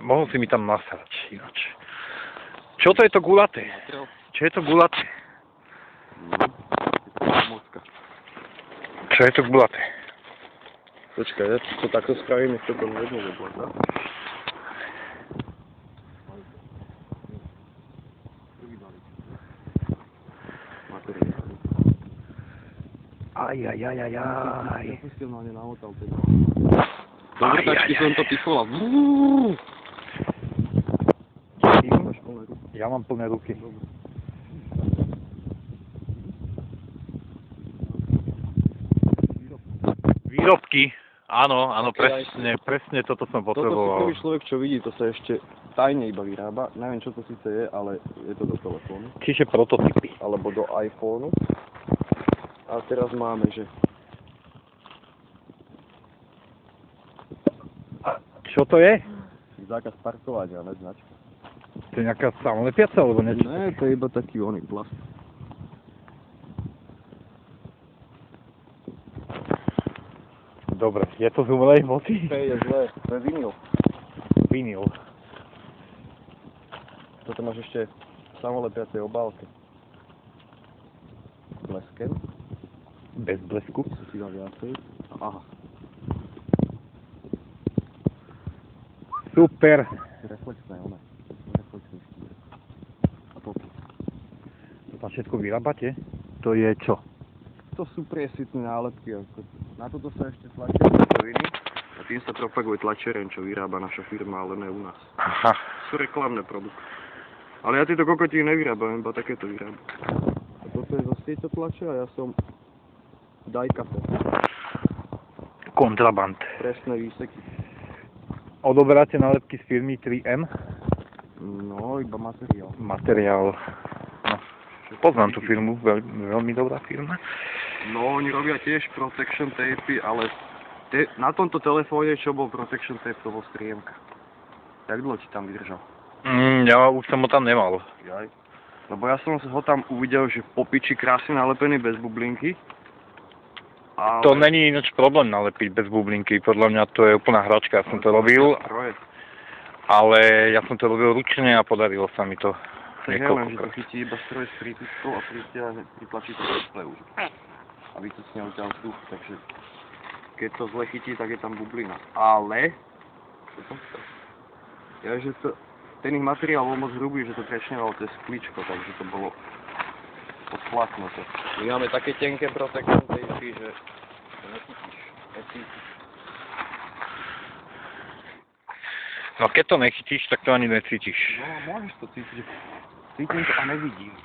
Mohol si mi tam nasať ináč. Čo to je to gulaté? Čo je to gulaté? Čo je to gulaté? Počkaj, ja to takto spravím, nech to tam vedno neblata. Ajajajajaj. Ja som silne namotal teda. Dobre, tačky som to pichoval. Ja mám plné ruky. Výrobky. Áno, presne toto som potreboval. Toto si prvý človek, čo vidí, to sa ešte tajne iba vyrába. Neviem, čo to síce je, ale je to do telefónu. Čiže prototypy. Alebo do iPhoneu. A teraz máme, že... Čo to je? Zákaz parkovania, ne značka. To je nejaká samolepiaca, alebo niečo? Ne, to je iba taký oný plast. Dobre, je to z umelej moci? To je zlé, to je vinyl. Vinyl. Toto máš ešte v samolepiacej obálke. Bleskem. Bez blesku. Co si dá viacej. Aha. Super. Reflexné, one. Reflexný štír. A toto. To tam všetko vyrábate? To je čo? To sú priesvitné nálepky. Na toto sa ešte tlačia gotoviny. A tým sa propaguje tlačereň, čo vyrába naša firma, ale ne u nás. Aha. Sú reklamné produkty. Ale ja tieto kokotiny nevyrábam, iba takéto vyrábam. A toto je zase tieto tlače a ja som Dajkafe. Kontraband. Presné výseky. Odoberáte nálepky z firmy 3M? No, iba materiál. Materiál. No. Poznám tú firmu, veľmi dobrá firma. No, oni robia tiež protection tapey, ale na tomto telefóne, čo bol protection tape, to bol striemka. Jak dlho ti tam vydržal? Ja už som ho tam nemal. Jaj. Lebo ja som ho tam uvidel, že po piči krásne nalepený bez bublinky. Ale... To není ináč problém nalepiť bez bublinky, podľa mňa to je úplná hračka, ja som to robil. Ale ja som to robil ručne a podarilo sa mi to. Tak ja len, že to chytí iba stroj s prítiskou a pritlačí to display už. A vycucne odtiaľ vzduch, takže keď to zle chytí, tak je tam bublina. Ale... Ja, že to... Ten ich materiál bol moc hrubý, že to trešňovalo cez kličko, takže to bolo odflaknuté. My máme také tenké protection tapey, že to nechytíš. No keď to nechytíš, tak to ani necítiš. No, môžeš to cítiť. Cítim to a nevidím.